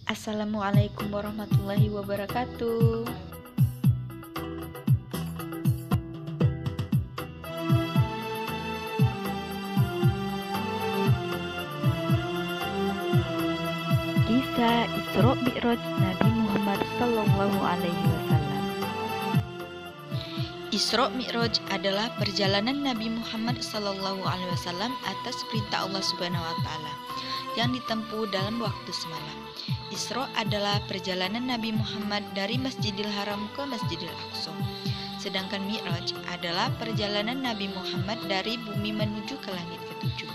Assalamualaikum warahmatullahi wabarakatuh. Kisah Isra Mi'raj Nabi Muhammad Sallallahu Alaihi Wasallam. Isra Mi'raj adalah perjalanan Nabi Muhammad Sallallahu Alaihi Wasallam atas perintah Allah Subhanahu Wa Taala yang ditempuh dalam waktu semalam. Isra adalah perjalanan Nabi Muhammad dari Masjidil Haram ke Masjidil Aqsa. Sedangkan Mi'raj adalah perjalanan Nabi Muhammad dari bumi menuju ke langit ketujuh.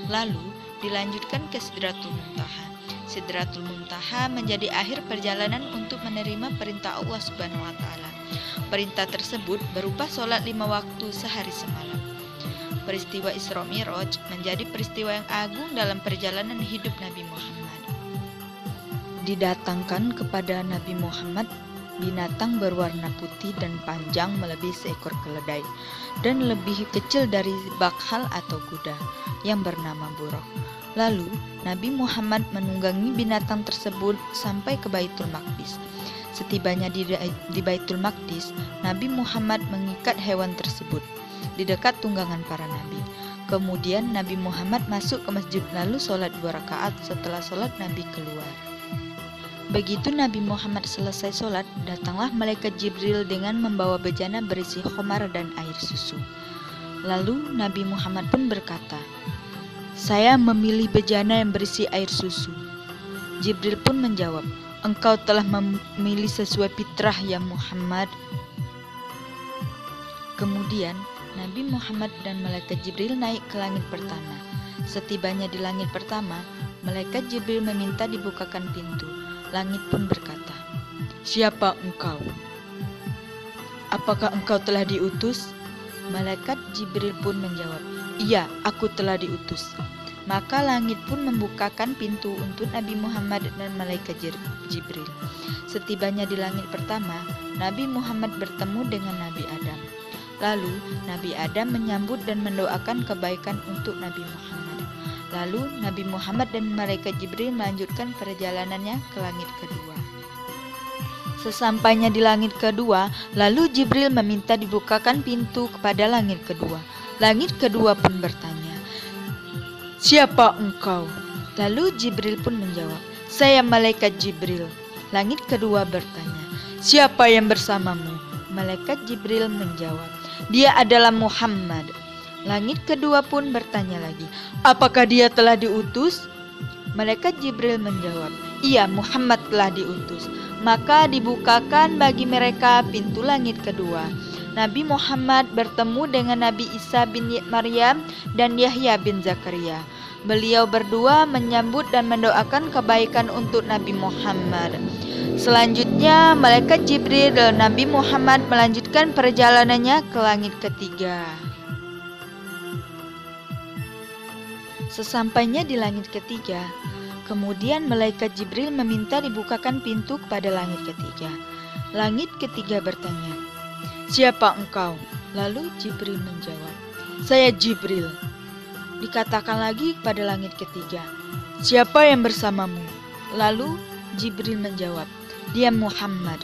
Lalu dilanjutkan ke Sidratul Muntaha. Sidratul Muntaha menjadi akhir perjalanan untuk menerima perintah Allah Subhanahu wa taala. Perintah tersebut berupa sholat 5 waktu sehari semalam. Peristiwa Isra Mi'raj menjadi peristiwa yang agung dalam perjalanan hidup Nabi Muhammad. Didatangkan kepada Nabi Muhammad binatang berwarna putih dan panjang melebihi seekor keledai dan lebih kecil dari bakhal atau kuda yang bernama buraq. Lalu Nabi Muhammad menunggangi binatang tersebut sampai ke Baitul Maqdis. Setibanya di Baitul Maqdis, Nabi Muhammad mengikat hewan tersebut di dekat tunggangan para nabi. Kemudian Nabi Muhammad masuk ke masjid lalu sholat 2 rakaat. Setelah sholat Nabi keluar. Begitu Nabi Muhammad selesai sholat, datanglah malaikat Jibril dengan membawa bejana berisi khomar dan air susu. Lalu Nabi Muhammad pun berkata, "Saya memilih bejana yang berisi air susu." Jibril pun menjawab, "Engkau telah memilih sesuai fitrah ya Muhammad." Kemudian Nabi Muhammad dan malaikat Jibril naik ke langit pertama. Setibanya di langit pertama, malaikat Jibril meminta dibukakan pintu. Langit pun berkata, "Siapa engkau? Apakah engkau telah diutus?" Malaikat Jibril pun menjawab, "Iya, aku telah diutus." Maka langit pun membukakan pintu untuk Nabi Muhammad dan malaikat Jibril. Setibanya di langit pertama, Nabi Muhammad bertemu dengan Nabi Adam. Lalu Nabi Adam menyambut dan mendoakan kebaikan untuk Nabi Muhammad. Lalu Nabi Muhammad dan malaikat Jibril melanjutkan perjalanannya ke langit kedua. Sesampainya di langit kedua, lalu Jibril meminta dibukakan pintu kepada langit kedua. Langit kedua pun bertanya, "Siapa engkau?" Lalu Jibril pun menjawab, "Saya malaikat Jibril." Langit kedua bertanya, "Siapa yang bersamamu?" Malaikat Jibril menjawab, "Dia adalah Muhammad." Langit kedua pun bertanya lagi, "Apakah dia telah diutus?" Malaikat Jibril menjawab, "Iya, Muhammad telah diutus." Maka dibukakan bagi mereka pintu langit kedua. Nabi Muhammad bertemu dengan Nabi Isa bin Maryam dan Yahya bin Zakaria. Beliau berdua menyambut dan mendoakan kebaikan untuk Nabi Muhammad. Selanjutnya, malaikat Jibril dan Nabi Muhammad melanjutkan perjalanannya ke langit ketiga. Sesampainya di langit ketiga, kemudian malaikat Jibril meminta dibukakan pintu kepada langit ketiga. Langit ketiga bertanya, "Siapa engkau?" Lalu Jibril menjawab, "Saya Jibril." Dikatakan lagi kepada langit ketiga, "Siapa yang bersamamu?" Lalu Jibril menjawab, "Dia Muhammad."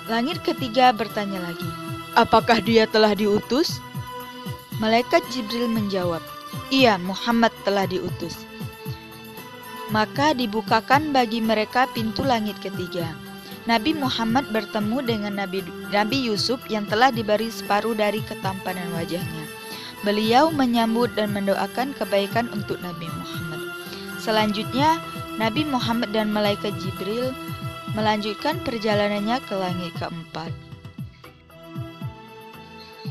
Langit ketiga bertanya lagi, "Apakah dia telah diutus?" Malaikat Jibril menjawab, "Iya, Muhammad telah diutus." Maka dibukakan bagi mereka pintu langit ketiga. Nabi Muhammad bertemu dengan Nabi Yusuf yang telah diberi separuh dari ketampanan wajahnya. Beliau menyambut dan mendoakan kebaikan untuk Nabi Muhammad. Selanjutnya, Nabi Muhammad dan malaikat Jibril melanjutkan perjalanannya ke langit keempat.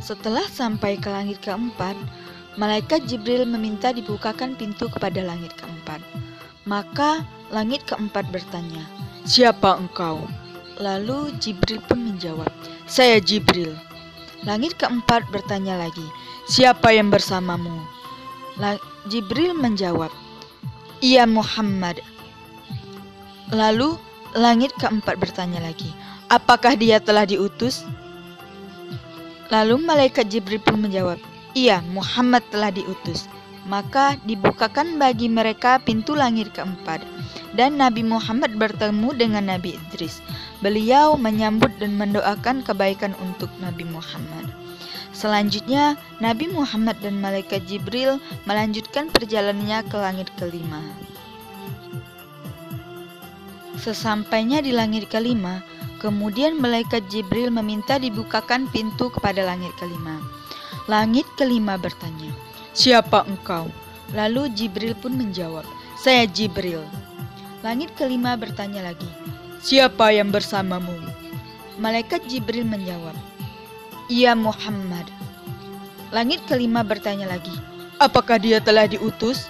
Setelah sampai ke langit keempat, malaikat Jibril meminta dibukakan pintu kepada langit keempat. Maka langit keempat bertanya, "Siapa engkau?" Lalu Jibril pun menjawab, "Saya Jibril." Langit keempat bertanya lagi, "Siapa yang bersamamu?" Jibril menjawab, "Iya, Muhammad." Lalu langit keempat bertanya lagi, "Apakah dia telah diutus?" Lalu malaikat Jibril pun menjawab, "Iya, Muhammad telah diutus." Maka dibukakan bagi mereka pintu langit keempat, dan Nabi Muhammad bertemu dengan Nabi Idris. Beliau menyambut dan mendoakan kebaikan untuk Nabi Muhammad. Selanjutnya, Nabi Muhammad dan Malaikat Jibril melanjutkan perjalanannya ke langit kelima. Sesampainya di langit kelima, kemudian Malaikat Jibril meminta dibukakan pintu kepada langit kelima. Langit kelima bertanya, "Siapa engkau?" Lalu Jibril pun menjawab, "Saya Jibril." Langit kelima bertanya lagi, "Siapa yang bersamamu?" Malaikat Jibril menjawab, "Ia Muhammad." Langit kelima bertanya lagi, "Apakah dia telah diutus?"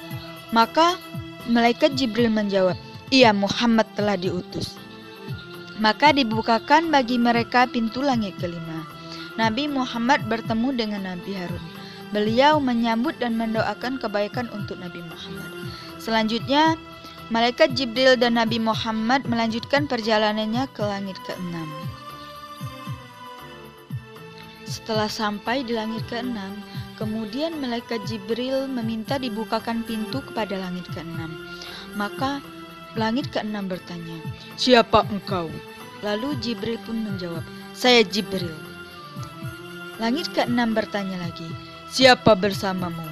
Maka Malaikat Jibril menjawab, "Ia Muhammad telah diutus." Maka dibukakan bagi mereka pintu langit kelima. Nabi Muhammad bertemu dengan Nabi Harun. Beliau menyambut dan mendoakan kebaikan untuk Nabi Muhammad. Selanjutnya, Malaikat Jibril dan Nabi Muhammad melanjutkan perjalanannya ke langit keenam. Setelah sampai di langit keenam, kemudian Malaikat Jibril meminta dibukakan pintu kepada langit keenam. Maka langit keenam bertanya, "Siapa engkau?" Lalu Jibril pun menjawab, "Saya Jibril." Langit keenam bertanya lagi, "Siapa bersamamu?"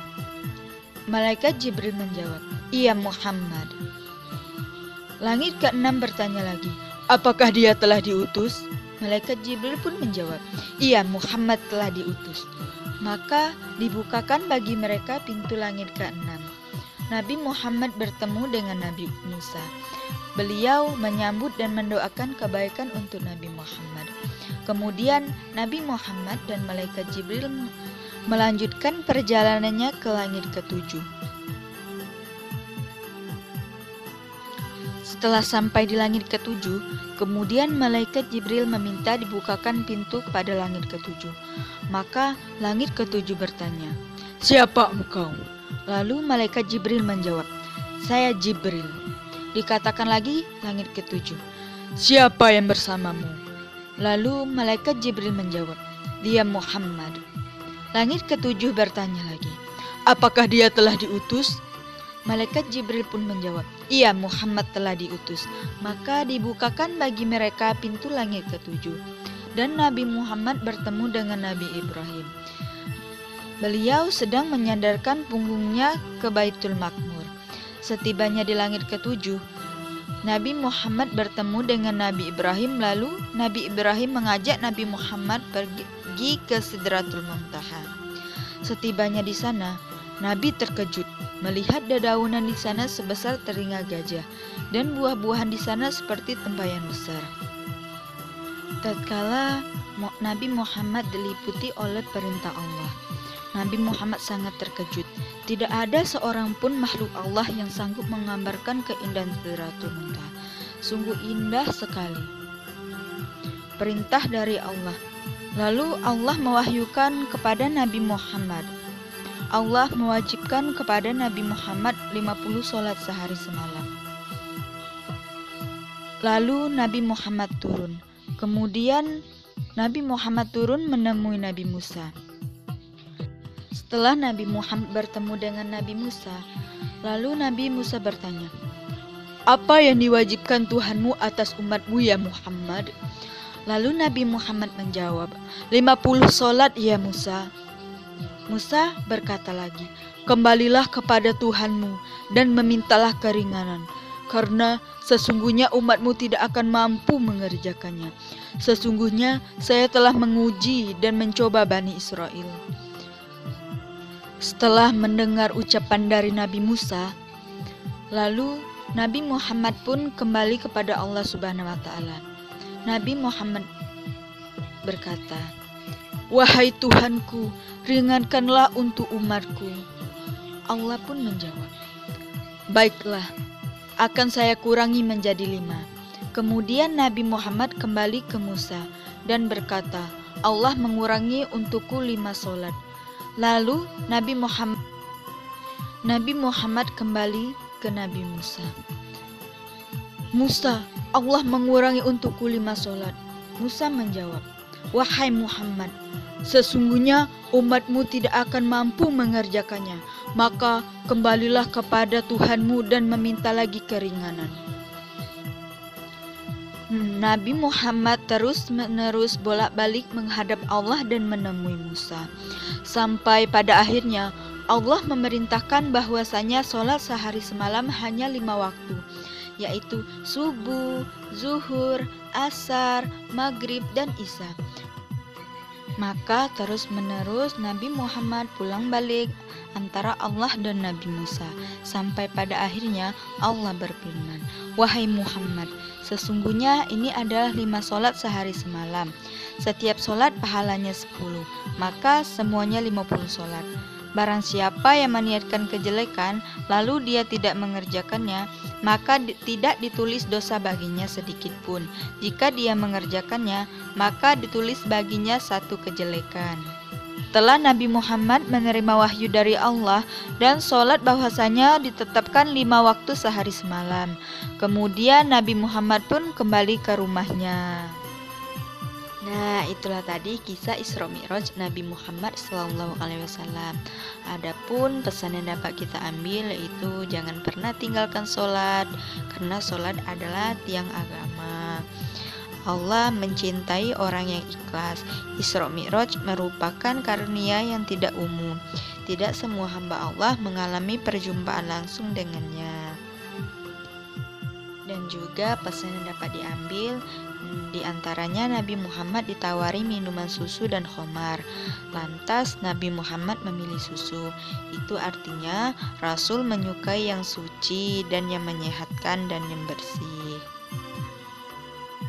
Malaikat Jibril menjawab, "Ia Muhammad." Langit keenam bertanya lagi, "Apakah dia telah diutus?" Malaikat Jibril pun menjawab, "Ia Muhammad telah diutus." Maka dibukakan bagi mereka pintu langit keenam. Nabi Muhammad bertemu dengan Nabi Musa. Beliau menyambut dan mendoakan kebaikan untuk Nabi Muhammad. Kemudian Nabi Muhammad dan Malaikat Jibril melanjutkan perjalanannya ke langit ketujuh. Setelah sampai di langit ketujuh, kemudian Malaikat Jibril meminta dibukakan pintu kepada langit ketujuh. Maka langit ketujuh bertanya, "Siapa engkau?" Lalu Malaikat Jibril menjawab, "Saya Jibril." Dikatakan lagi langit ketujuh, "Siapa yang bersamamu?" Lalu Malaikat Jibril menjawab, "Dia Muhammad." Langit ketujuh bertanya lagi, "Apakah dia telah diutus?" Malaikat Jibril pun menjawab, "Iya, Muhammad telah diutus." Maka dibukakan bagi mereka pintu langit ketujuh. Dan Nabi Muhammad bertemu dengan Nabi Ibrahim. Beliau sedang menyandarkan punggungnya ke Baitul Makmur. Setibanya di langit ketujuh, Nabi Muhammad bertemu dengan Nabi Ibrahim. Lalu Nabi Ibrahim mengajak Nabi Muhammad pergi ke Sidratul Muntaha. Setibanya di sana, Nabi terkejut melihat dedaunan di sana sebesar telinga gajah dan buah-buahan di sana seperti tempayan besar. Tatkala Nabi Muhammad diliputi oleh perintah Allah, Nabi Muhammad sangat terkejut. Tidak ada seorang pun makhluk Allah yang sanggup menggambarkan keindahan Sidratul Muntaha. Sungguh indah sekali. Perintah dari Allah. Lalu Allah mewahyukan kepada Nabi Muhammad. Allah mewajibkan kepada Nabi Muhammad 50 sholat sehari semalam. Lalu Nabi Muhammad turun. Kemudian Nabi Muhammad turun menemui Nabi Musa. Setelah Nabi Muhammad bertemu dengan Nabi Musa, lalu Nabi Musa bertanya, "Apa yang diwajibkan Tuhanmu atas umatmu ya Muhammad?" Lalu Nabi Muhammad menjawab, 50 sholat ya Musa. Musa berkata lagi, "Kembalilah kepada Tuhanmu dan memintalah keringanan, karena sesungguhnya umatmu tidak akan mampu mengerjakannya. Sesungguhnya saya telah menguji dan mencoba Bani Israel." Setelah mendengar ucapan dari Nabi Musa, lalu Nabi Muhammad pun kembali kepada Allah Subhanahu wa Ta'ala. Nabi Muhammad berkata, "Wahai Tuhanku, ringankanlah untuk umatku." Allah pun menjawab, "Baiklah, akan saya kurangi menjadi 5. Kemudian Nabi Muhammad kembali ke Musa dan berkata, "Allah mengurangi untukku 5 sholat." Lalu Nabi Muhammad kembali ke Nabi Musa. "Musa, Allah mengurangi untukku 5 sholat." Musa menjawab, "Wahai Muhammad, Sesungguhnya umatmu tidak akan mampu mengerjakannya. Maka kembalilah kepada Tuhanmu dan meminta lagi keringanan. Nabi Muhammad terus-menerus bolak-balik menghadap Allah dan menemui Musa. Sampai pada akhirnya Allah memerintahkan bahwasanya sholat sehari semalam hanya 5 waktu, yaitu subuh, zuhur, asar, maghrib, dan isya. Maka terus-menerus Nabi Muhammad pulang balik antara Allah dan Nabi Musa. Sampai pada akhirnya Allah berfirman, "Wahai Muhammad, sesungguhnya ini adalah 5 sholat sehari semalam. Setiap sholat pahalanya 10, maka semuanya 50 sholat. Barang siapa yang meniatkan kejelekan, lalu dia tidak mengerjakannya, maka tidak ditulis dosa baginya sedikit pun. Jika dia mengerjakannya, maka ditulis baginya 1 kejelekan." Setelah Nabi Muhammad menerima wahyu dari Allah dan sholat bahwasanya ditetapkan 5 waktu sehari semalam, kemudian Nabi Muhammad pun kembali ke rumahnya. Nah, itulah tadi kisah Isra Mi'raj Nabi Muhammad SAW. Adapun pesan yang dapat kita ambil yaitu jangan pernah tinggalkan sholat, karena sholat adalah tiang agama. Allah mencintai orang yang ikhlas. Isra Mi'raj merupakan karunia yang tidak umum. Tidak semua hamba Allah mengalami perjumpaan langsung dengannya. Dan juga pesan yang dapat diambil, di antaranya Nabi Muhammad ditawari minuman susu dan khamar. Lantas Nabi Muhammad memilih susu. Itu artinya Rasul menyukai yang suci dan yang menyehatkan dan yang bersih.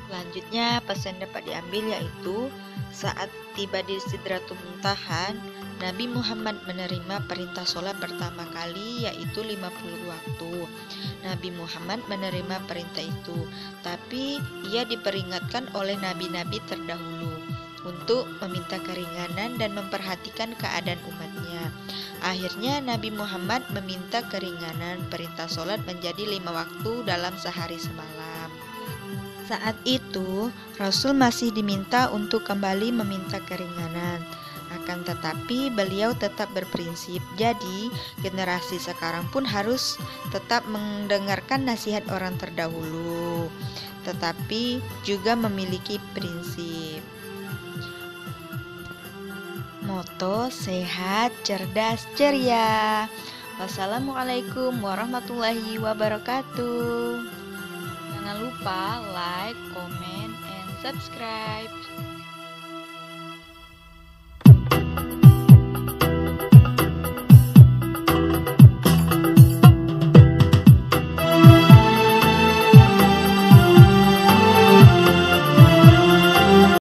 Selanjutnya pesan dapat diambil yaitu saat tiba di Sidratul Muntaha, Nabi Muhammad menerima perintah sholat pertama kali yaitu 50 waktu. Nabi Muhammad menerima perintah itu, tapi ia diperingatkan oleh nabi-nabi terdahulu untuk meminta keringanan dan memperhatikan keadaan umatnya. Akhirnya Nabi Muhammad meminta keringanan, perintah sholat menjadi 5 waktu dalam sehari semalam. Saat itu Rasul masih diminta untuk kembali meminta keringanan. Akan tetapi beliau tetap berprinsip. Jadi generasi sekarang pun harus tetap mendengarkan nasihat orang terdahulu, tetapi juga memiliki prinsip. Moto sehat, cerdas, ceria. Wassalamualaikum warahmatullahi wabarakatuh. Jangan lupa like, comment, and subscribe.